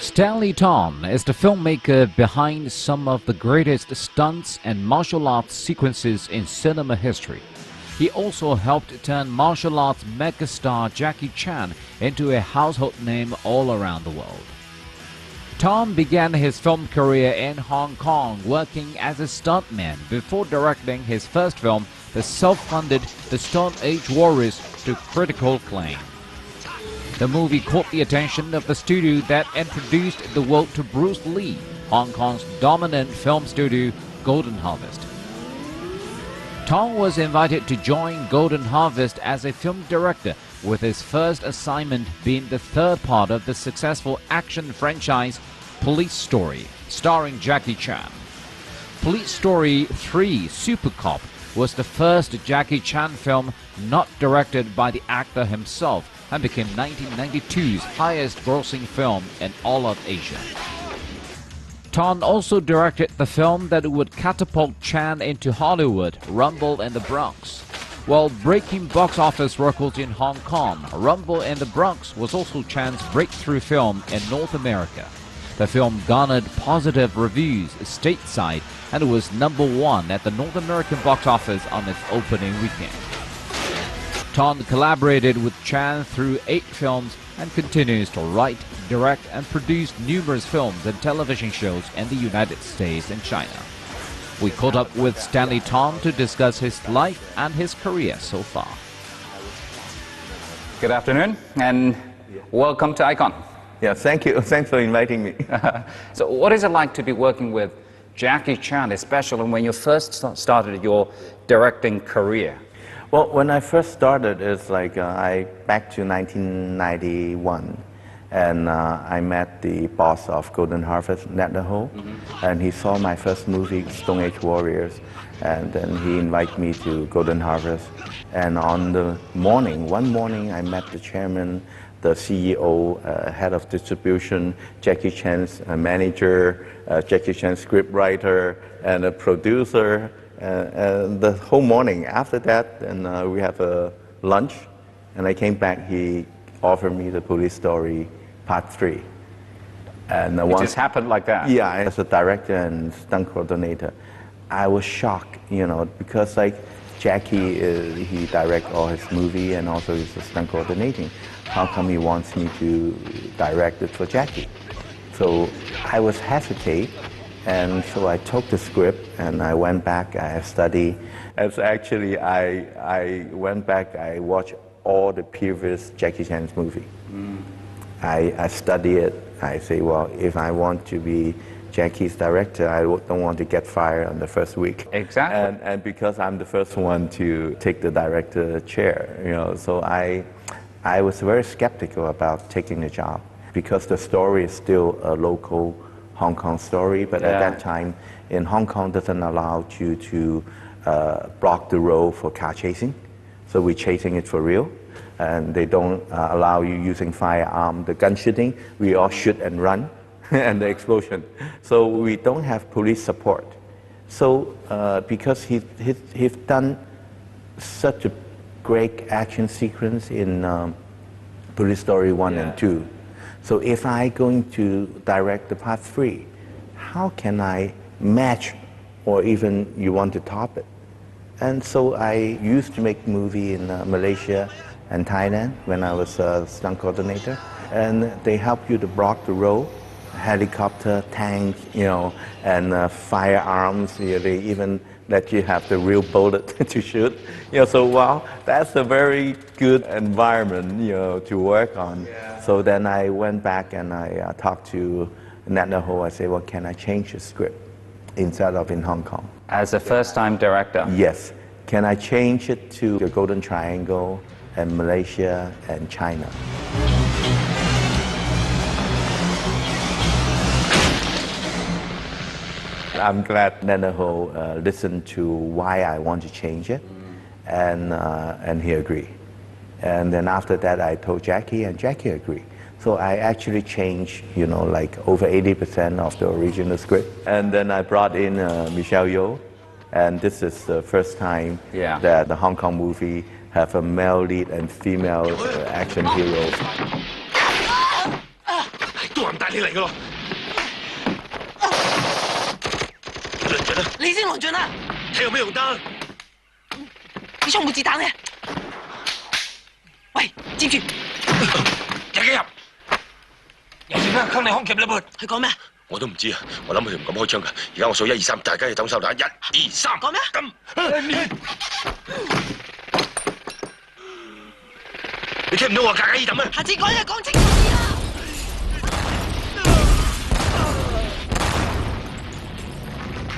Stanley Tong is the filmmaker behind some of the greatest stunts and martial arts sequences in cinema history. He also helped turn martial arts megastar Jackie Chan into a household name all around the world. Tong began his film career in Hong Kong working as a stuntman before directing his first film, the self-funded The Stone Age Warriors, to critical acclaim. The movie caught the attention of the studio that introduced the world to Bruce Lee, Hong Kong's dominant film studio, Golden Harvest. Tong was invited to join Golden Harvest as a film director, with his first assignment being the third part of the successful action franchise Police Story, starring Jackie Chan. Police Story 3 Super Cop was the first Jackie Chan film not directed by the actor himself and became 1992's highest-grossing film in all of Asia. Tong also directed the film that would catapult Chan into Hollywood, Rumble in the Bronx. While breaking box office records in Hong Kong, Rumble in the Bronx was also Chan's breakthrough film in North America. The film garnered positive reviews stateside and was #1 at the North American box office on its opening weekend. Tong collaborated with Chan through 8 films and continues to write, direct, and produce numerous films and television shows in the United States and China. We caught up with Stanley Tong to discuss his life and his career so far. Good afternoon and welcome to Icon. Yeah, thank you. Thanks for inviting me. So what is it like to be working with Jackie Chan, especially when you first started your directing career? Well, when I first started, it's like back to 1991, and I met the boss of Golden Harvest, Nat Ho, and he saw my first movie, Stone Age Warriors, and then he invited me to Golden Harvest. And on the morning, one morning, I met the chairman, the CEO, head of distribution, Jackie Chan's manager, Jackie Chan's scriptwriter, and a producer. And the whole morning after that, and we have a lunch, and I came back, he offered me the Police Story Part 3. And it just happened like that? Yeah, as a director and stunt coordinator, I was shocked, because like Jackie, he directs all his movie and also he's a stunt coordinating. How come he wants me to direct it for Jackie? So I was hesitate. And so I took the script and I went back, I studied. As actually, I went back, I watched all the previous Jackie Chan's movie. I studied it. I say, well, if I want to be Jackie's director, I don't want to get fired on the first week. Exactly. And because I'm the first one to take the director chair, so I was very skeptical about taking the job because the story is still a local Hong Kong story, but at that time in Hong Kong doesn't allow you to block the road for car chasing. So we're chasing it for real. And they don't allow you using firearm, the gun shooting. We all shoot and run and the explosion. So we don't have police support. So because he's done such a great action sequence in Police Story 1 and 2. So if I'm going to direct the Part 3, how can I match or even you want to top it? And so I used to make movie in Malaysia and Thailand when I was a stunt coordinator. And they help you to block the road, helicopter, tanks, and firearms. They even let you have the real bullet to shoot. So wow, that's a very good environment, to work on. So then I went back and I talked to Nat Ho. I said, well, can I change the script instead of in Hong Kong? As a first-time director? Yes. Can I change it to the Golden Triangle and Malaysia and China? I'm glad Nat Ho listened to why I want to change it, and he agreed. And then after that, I told Jackie, and Jackie agreed. So I actually changed, like over 80% of the original script. And then I brought in Michelle Yeoh, and this is the first time that the Hong Kong movie have a male lead and female action heroes. 帶你嚟噶咯。論盡啦！你先論盡啦！睇有咩用得？你槍冇子彈嘅。喂，接住！有幾入？有時間坑你空夾啦噃！佢講咩？我都唔知啊！我諗佢唔敢開槍㗎。而家我數1、2、3，大家要等手打。1、2、3。講咩？咁。你聽唔到我格格爾等咩？下次講嘢講清楚啲啦！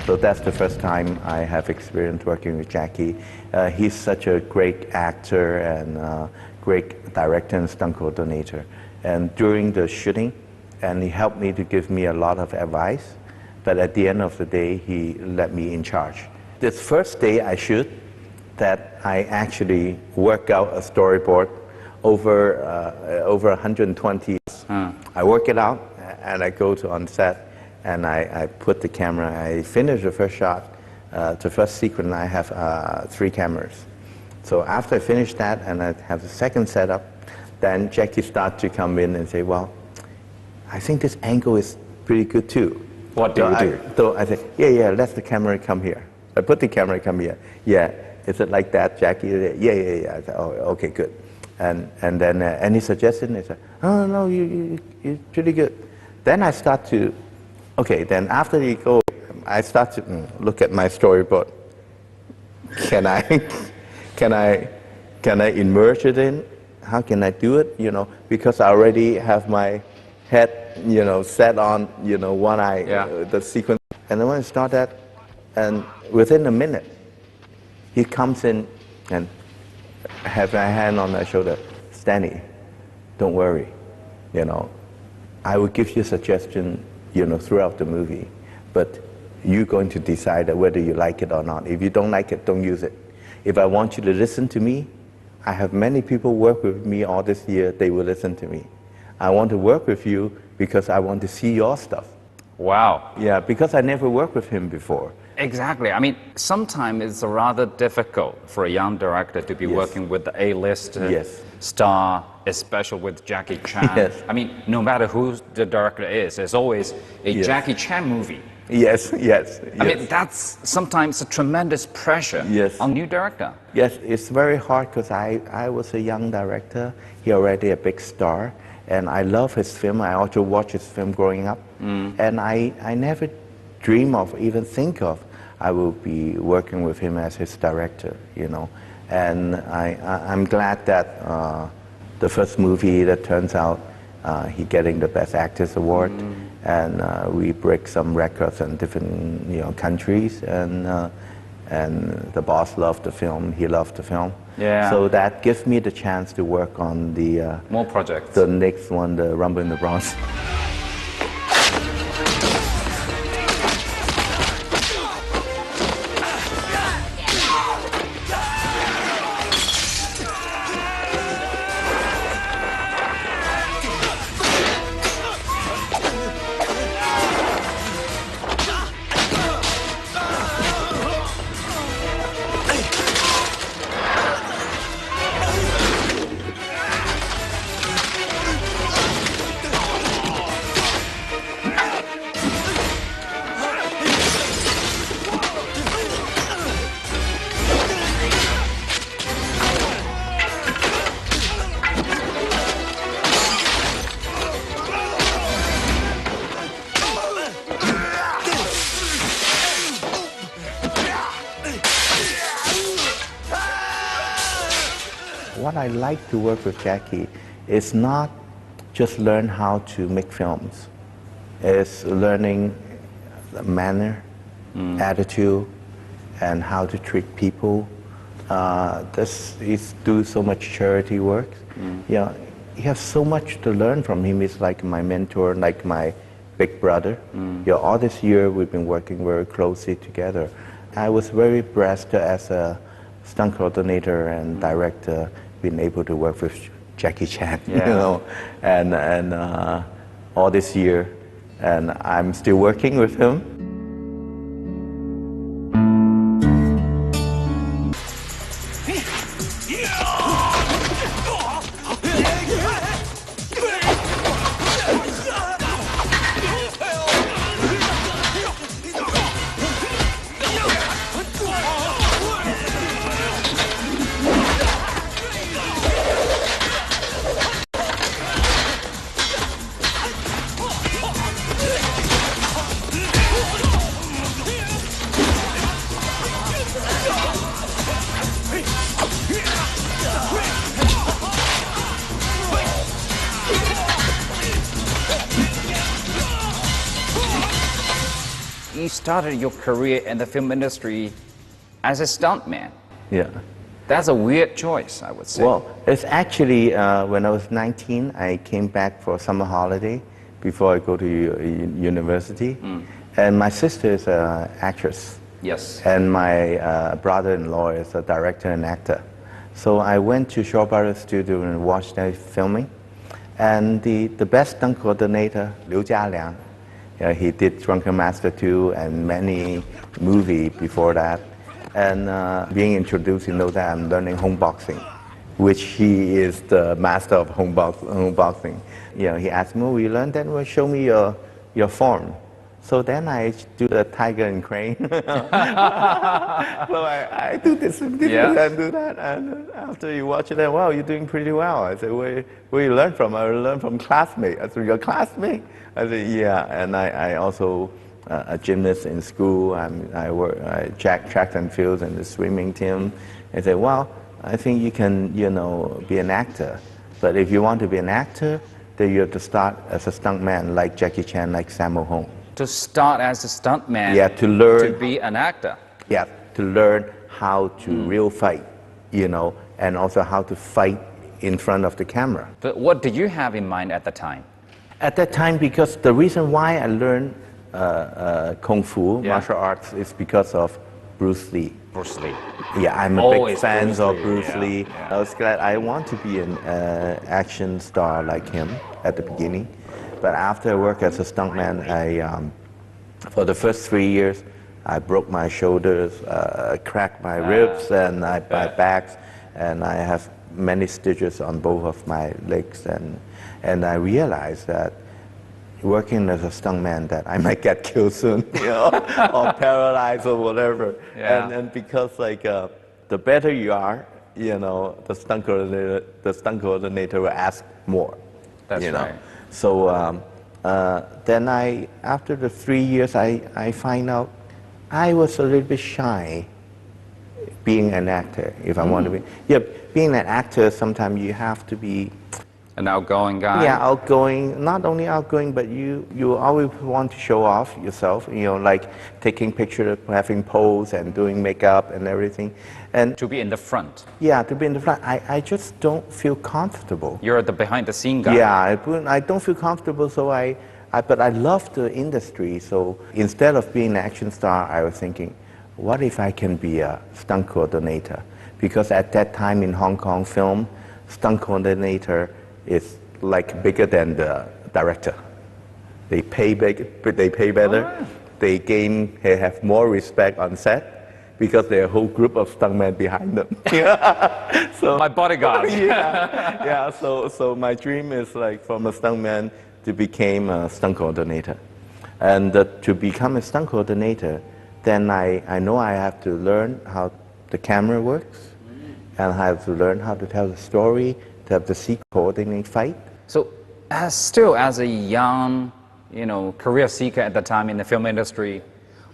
So that's the first time I have experience working with Jackie. He's such a great actor and great director and stunt coordinator. And during the shooting, and he helped me to give me a lot of advice. But at the end of the day, he let me in charge. This first day I shoot, that I actually work out a storyboard over 120. I work it out, and I go to on set. And I put the camera, I finish the first shot, the first sequence, I have 3 cameras. So after I finish that and I have the second setup, then Jackie starts to come in and say, well, I think this angle is pretty good too. What do you do? So I say, yeah, let the camera come here. I put the camera come here. Yeah, is it like that, Jackie? Yeah. I said, oh, okay, good. And then any suggestion? They say, oh, no, you're pretty good. Then I start to, okay, then after you go, I start to look at my storyboard. Can I immerse it in? How can I do it? You know, because I already have my head, you know, set on, you know, one eye, the sequence. And then when I start that, and within a minute, he comes in and have my hand on my shoulder. Stanley, don't worry, you know, I will give you a suggestion, you know, throughout the movie, but you're going to decide whether you like it or not. If you don't like it, don't use it. If I want you to listen to me, I have many people work with me all this year, they will listen to me. I want to work with you because I want to see your stuff. Wow. Yeah, because I never worked with him before. Exactly. I mean, sometimes it's rather difficult for a young director to be working with the A-list star, especially with Jackie Chan. Yes. I mean, no matter who the director is, there's always a Jackie Chan movie. Yes. I mean, that's sometimes a tremendous pressure on new director. Yes, it's very hard because I was a young director. He already a big star. And I love his film. I also watched his film growing up. And I never dream of, even think of, I will be working with him as his director, you know. And I'm glad that the first movie that turns out he getting the Best Actors Award. And we break some records in different, you know, countries. And the boss loved the film, he loved the film. Yeah. So that gives me the chance to work on the more projects. The next one, the Rumble in the Bronx. What I like to work with Jackie is not just learn how to make films. It's learning the manner, attitude, and how to treat people. This is do so much charity work. You know, you have so much to learn from him. He's like my mentor, like my big brother. You know, all this year we've been working very closely together. I was very blessed as a stunt coordinator and director, being able to work with Jackie Chan, you know, and all this year, and I'm still working with him. you started your career in the film industry as a stuntman. Yeah. That's a weird choice, I would say. Well, it's actually when I was 19, I came back for summer holiday before I go to university. And my sister is an actress. Yes. And my brother-in-law is a director and actor. So I went to Shaw Brothers Studio and watched their filming. And the best stunt coordinator, Liu Jialiang, he did Drunken Master 2 and many movies before that. And being introduced, you know that I'm learning home boxing, which he is the master of home boxing. He asked me, will you learn that? Well, show me your form. So then I do the tiger and crane. So I do this and do that. And after you watch it, wow, you're doing pretty well. I said, where you learn from? I learned from classmate. I said, your classmate? I said, yeah. And I also a gymnast in school. I track and field and the swimming team. I said, well, I think you can, be an actor. But if you want to be an actor, then you have to start as a stuntman like Jackie Chan, like Sammo Hung. To start as a stuntman, to learn to be an actor. Yeah, to learn how to real fight, and also how to fight in front of the camera. But what did you have in mind at the time? At that time, because the reason why I learned Kung Fu, martial arts, is because of Bruce Lee. Bruce Lee. Yeah, I'm a big fan of Bruce Lee. Yeah. I was glad. I want to be an action star like him at the beginning. But after I worked as a stuntman, for the first 3 years, I broke my shoulders, cracked my ribs, and my backs, and I have many stitches on both of my legs. And I realized that working as a stuntman, that I might get killed soon, or paralyzed or whatever. Yeah. And because the better you are, the stunt coordinator will ask more. That's right. So then after the 3 years, I find out I was a little bit shy being an actor, if I want to be. Yeah, being an actor, sometimes you have to be an outgoing guy. Yeah, outgoing. Not only outgoing, but you always want to show off yourself. Like taking pictures, having pose, and doing makeup and everything. And to be in the front. Yeah, to be in the front. I just don't feel comfortable. You're the behind-the-scene guy. Yeah, I don't feel comfortable. So but I love the industry. So instead of being an action star, I was thinking, what if I can be a stunt coordinator? Because at that time in Hong Kong film, stunt coordinator is like bigger than the director. They pay big, but they pay better. Oh, yeah. They have more respect on set because there are a whole group of stuntmen behind them. So my bodyguard. Yeah. So my dream is like from a stuntman to become a stunt coordinator, and to become a stunt coordinator, then I know I have to learn how the camera works, and I have to learn how to tell the story, to have the coordinate fight. So, still as a young, career seeker at the time in the film industry,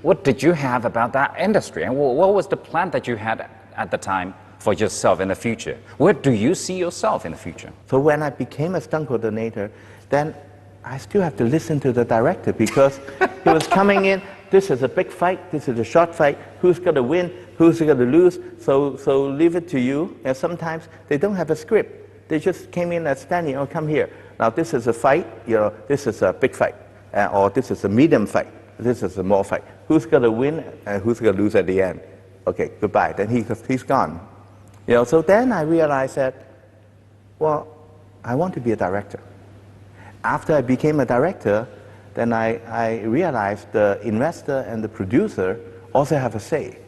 what did you have about that industry, and what was the plan that you had at the time for yourself in the future? Where do you see yourself in the future? So when I became a stunt coordinator, then I still have to listen to the director because he was coming in. This is a big fight. This is a short fight. Who's going to win? Who's going to lose? So leave it to you. And sometimes they don't have a script. They just came in as Stanley, come here. Now this is a fight, this is a big fight, or this is a medium fight, this is a small fight. Who's going to win and who's going to lose at the end? Okay, goodbye. Then he's gone. So then I realized that, well, I want to be a director. After I became a director, then I realized the investor and the producer also have a say.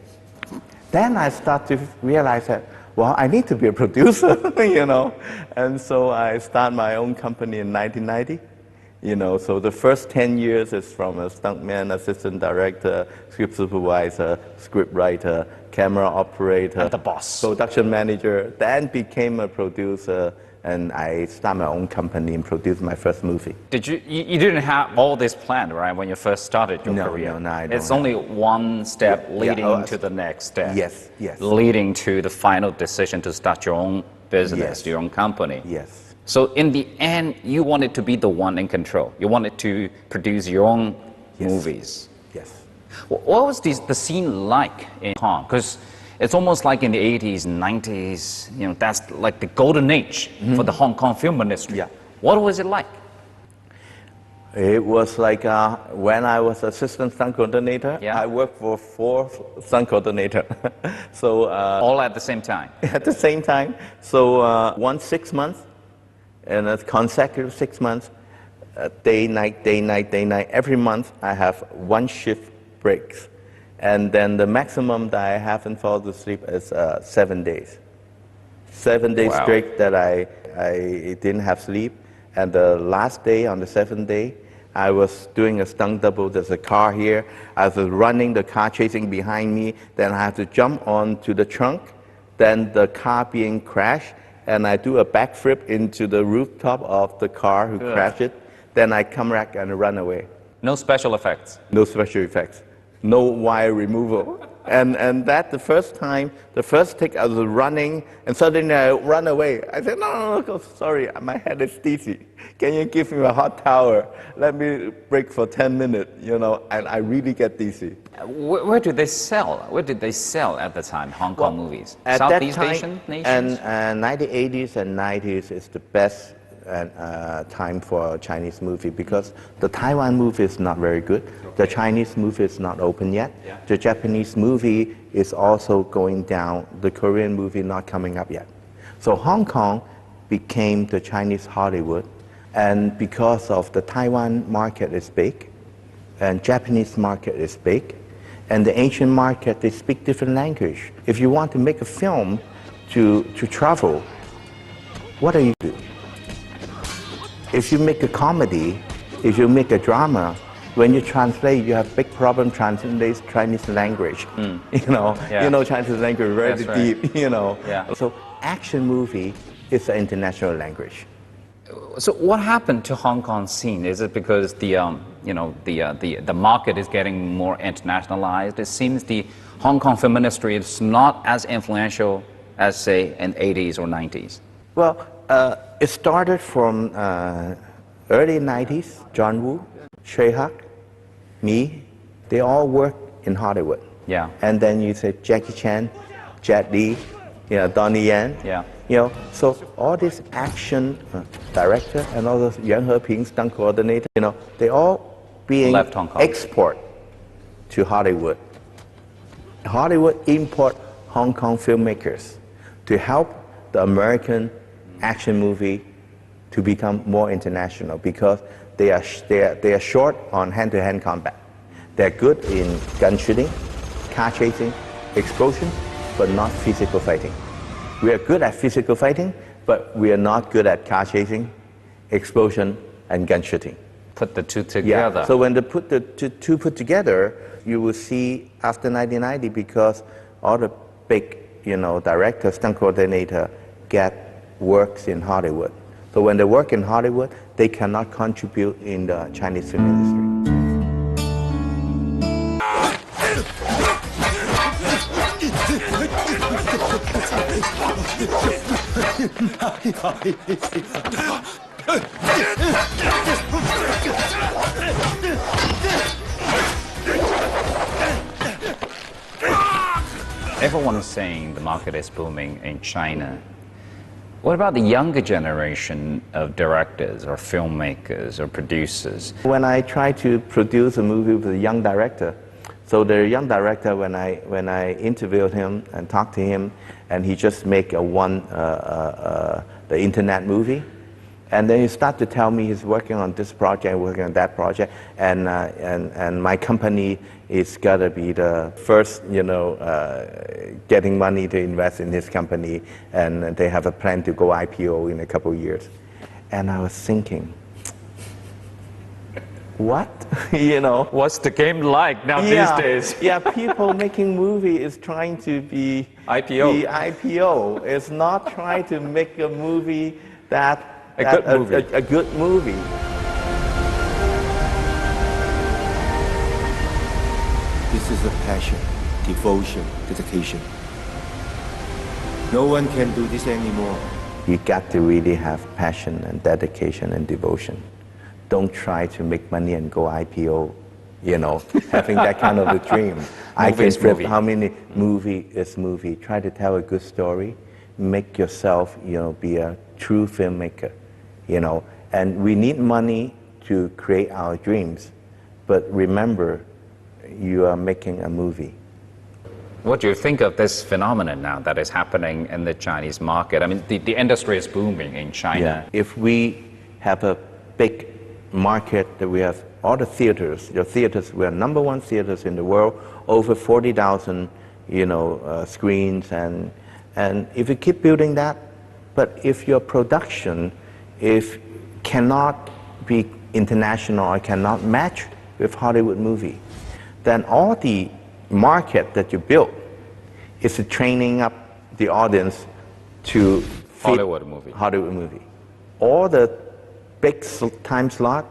Then I start to realize that, well, I need to be a producer, And so I started my own company in 1990. So the first 10 years is from a stuntman, assistant director, script supervisor, script writer, camera operator, and the boss, production manager, then became a producer, and I started my own company and produced my first movie. Did you didn't have all this planned, right, when you first started your career? No, I don't. It's only one step leading to the next step. Yes. Leading to the final decision to start your own business, your own company. Yes. So in the end, you wanted to be the one in control. You wanted to produce your own movies. Yes. What was the scene like in Hong Kong? Because it's almost like in the 80s and 90s, you know, that's like the golden age for the Hong Kong film industry. Yeah. What was it like? It was like when I was assistant stunt coordinator, Yeah. I worked for 4 stunt coordinator. So All at the same time? at the same time. So 1 6 months, and a consecutive 6 months, day, night, day, night, day, night. Every month I have 1 shift breaks. And then the maximum that I haven't fallen asleep is 7 days. 7 days Wow. straight that I didn't have sleep. And the last day, on the 7th day, I was doing a stunt double. There's a car here. I was running, the car chasing behind me. Then I have to jump onto the trunk. Then the car being crashed. And I do a backflip into the rooftop of the car who crashed it. Then I come back and run away. No special effects? No special effects. No wire removal. And that the first time, the first take I was running and suddenly I run away. I said, no, sorry, my head is dizzy. Can you give me a hot towel? Let me break for 10 minutes, you know, and I really get dizzy. Where did they sell? Where did they sell at the time, Hong Kong movies? At Southeast that time, Asian nations? And 1980s and 90s is the best time for a Chinese movie because the Taiwan movie is not very good. The Chinese movie is not open yet. Yeah. The Japanese movie is also going down. The Korean movie not coming up yet. So Hong Kong became the Chinese Hollywood, and because of the Taiwan market is big, and Japanese market is big, and the Asian market, they speak different language. If you want to make a film to travel, what do you do? If you make a comedy, if you make a drama, when you translate, you have big problem translating Chinese language. You know, Yeah. you know Chinese language very That's right. deep. You know, Yeah. so action movie is an international language. So what happened to Hong Kong scene? Is it because the market is getting more internationalized? It seems the Hong Kong film industry is not as influential as, say, in 80s or 90s. Well, it started from early 90s. John Woo, Shui Hak, me, they all work in Hollywood. Yeah. And then you say Jackie Chan, Jet Li, you know, Donnie Yen. Yeah. You know, so all this action director and all those Yang Heping stunt coordinator, you know, they all being Left Hong Kong. export to Hollywood. Hollywood import Hong Kong filmmakers to help the American action movie to become more international because they are short on hand-to-hand combat. They're good in gun shooting, car chasing, explosions, but not physical fighting. We are good at physical fighting, but we are not good at car chasing, explosion, and gun shooting. Put the two together. Yeah. So when they put the two put together, you will see after 1990, because all the big, you know, directors, stunt coordinator get works in Hollywood. So when they work in Hollywood, they cannot contribute in the Chinese film industry. Everyone is saying the market is booming in China. What about the younger generation of directors or filmmakers or producers? When I try to produce a movie with a young director, so the young director, when I interviewed him and talked to him, and he just make the internet movie, and then he start to tell me he's working on this project, working on that project, and my company is gotta be the first, you know, getting money to invest in his company, and they have a plan to go IPO in a couple of years. And I was thinking, what? You know? What's the game like now these days? Yeah, people making movie is trying to be IPO. Be IPO. It's not trying to make a movie A good movie. This is a passion, devotion, dedication. No one can do this anymore. You got to really have passion and dedication and devotion. Don't try to make money and go IPO. having that kind of a dream. I can Movie is flip movie. how many movie is movie. Try to tell a good story, make yourself, be a true filmmaker, And we need money to create our dreams, but remember, you are making a movie. What do you think of this phenomenon now that is happening in the Chinese market? I mean, the industry is booming in China. Yeah. If we have a big market, that we have all the theaters, we are #1 theaters in the world, over 40,000, screens, and if you keep building that, but if your production cannot be international or cannot match with Hollywood movie, then all the market that you build is training up the audience to fit Hollywood movie. Hollywood movie. All the big time slot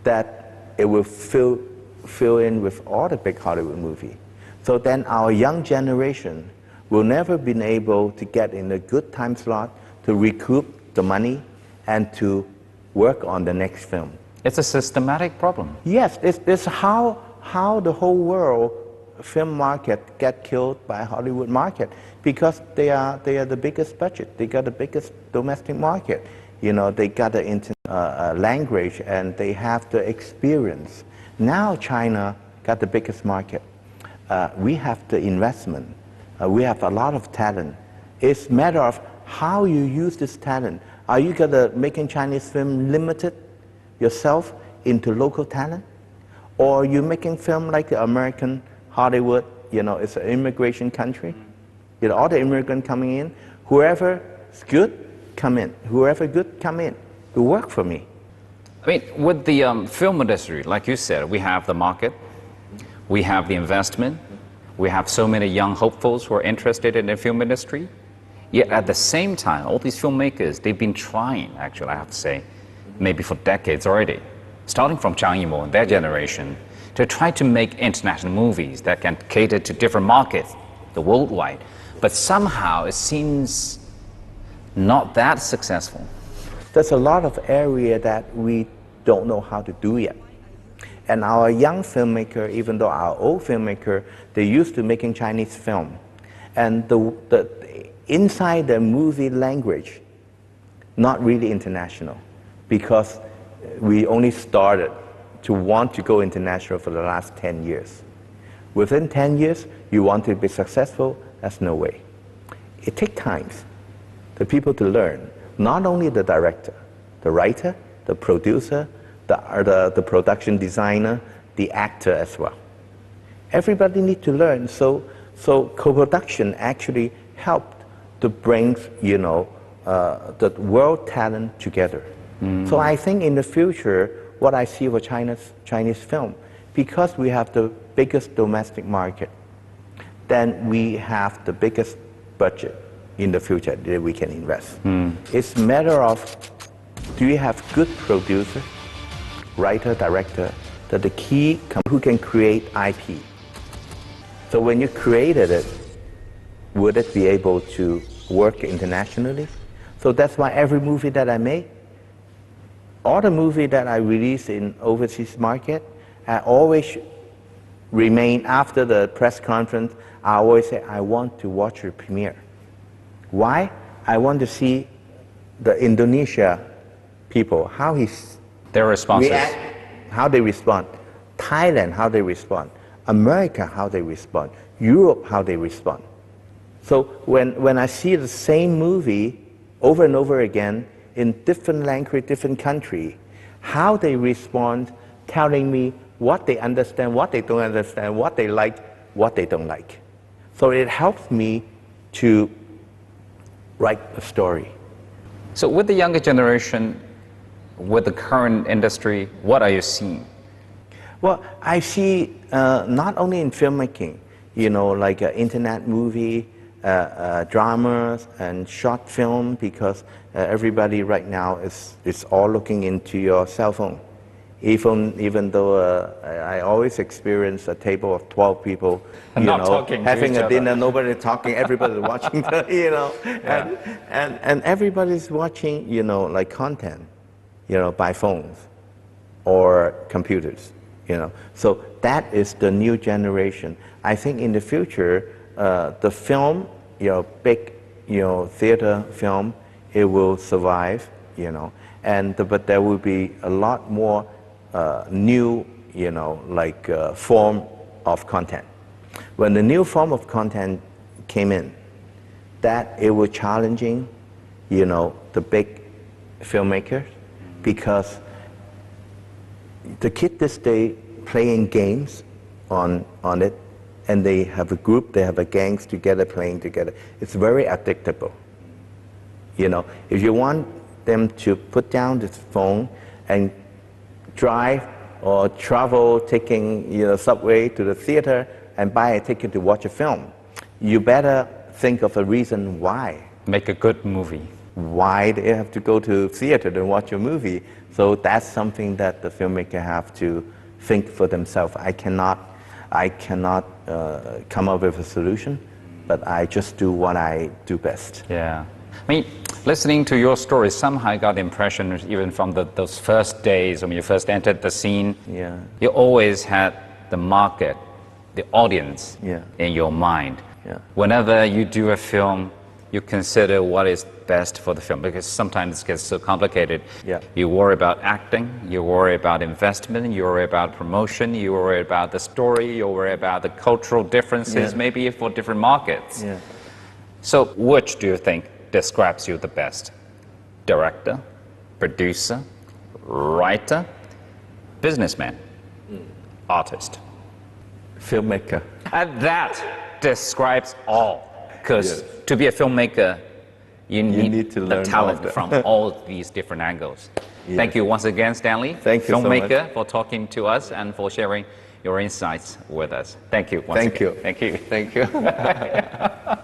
that it will fill in with all the big Hollywood movie. So then our young generation will never been able to get in a good time slot to recoup the money and to work on the next film. It's a systematic problem. Yes, it's how the whole world film market get killed by Hollywood market, because they are the biggest budget. They got the biggest domestic market. They got the language, and they have the experience. Now China got the biggest market. We have the investment. We have a lot of talent. It's a matter of how you use this talent. Are you gonna making Chinese film limited yourself into local talent? Or you making film like the American Hollywood, it's an immigration country. All the immigrants coming in, whoever is good, come in. Whoever good, come in. To work for me. I mean, with the film industry, like you said, we have the market, we have the investment, we have so many young hopefuls who are interested in the film industry. Yet at the same time, all these filmmakers, they've been trying, actually, I have to say, maybe for decades already, starting from Zhang Yimou and their generation, to try to make international movies that can cater to different markets, the worldwide. But somehow it seems not that successful. There's a lot of area that we don't know how to do yet. And our young filmmaker, even though our old filmmaker, they're used to making Chinese film. And the inside the movie language, not really international, because we only started to want to go international for the last 10 years. Within 10 years, you want to be successful, that's no way. It takes time, the people to learn, not only the director, the writer, the producer, the production designer, the actor as well. Everybody needs to learn, so co-production actually helped to bring, the world talent together. So I think in the future, what I see for Chinese film, because we have the biggest domestic market, then we have the biggest budget in the future that we can invest. It's a matter of, do you have good producer, writer, director, that the key who can create IP. So when you created it, would it be able to work internationally? So that's why every movie that I make, all the movie that I release in overseas market, I always remain after the press conference, I always say, I want to watch your premiere. Why? I want to see the Indonesia people, how Their responses. react, how they respond. Thailand, how they respond. America, how they respond. Europe, how they respond. So when I see the same movie over and over again in different language, different country, how they respond, telling me what they understand, what they don't understand, what they like, what they don't like. So it helps me to write a story. So with the younger generation, with the current industry, what are you seeing? Well, I see not only in filmmaking, like internet movie, dramas and short film, because everybody right now is all looking into your cell phone. Even though I always experience a table of 12 people, having a dinner, nobody talking, everybody watching, and everybody's watching, like content, by phones or computers. you know. So that is the new generation. I think in the future, the film, you know, big, you know, theater film, it will survive, you know, but there will be a lot more new, you know, like form of content. When the new form of content came in, that it was challenging, you know, the big filmmakers, because the kid this day playing games on it, and they have a group, they have a gangs together playing together. It's very addictable. You know, if you want them to put down this phone and drive or travel, taking, you know, subway to the theater and buy a ticket to watch a film, you better think of a reason why. Make a good movie. Why they have to go to theater to watch a movie. So that's something that the filmmaker have to think for themselves. I cannot come up with a solution, but I just do what I do best. Yeah. I mean, listening to your story, somehow I got the impression, even from those first days when you first entered the scene, Yeah. you always had the market, the audience Yeah. in your mind. Yeah. Whenever you do a film, you consider what is best for the film, because sometimes it gets so complicated. Yeah. You worry about acting, you worry about investment, you worry about promotion, you worry about the story, you worry about the cultural differences, Yeah. maybe for different markets. Yeah. So which do you think describes you the best? Director, producer, writer, businessman, artist? Filmmaker. And that describes all. Because Yes. to be a filmmaker, you need to the learn talent all of that. from all these different angles. Yes. Thank you once again, Stanley, Thank you so filmmaker, much. for talking to us and for sharing your insights with us. Thank you once Thank again. you. Thank you. Thank you.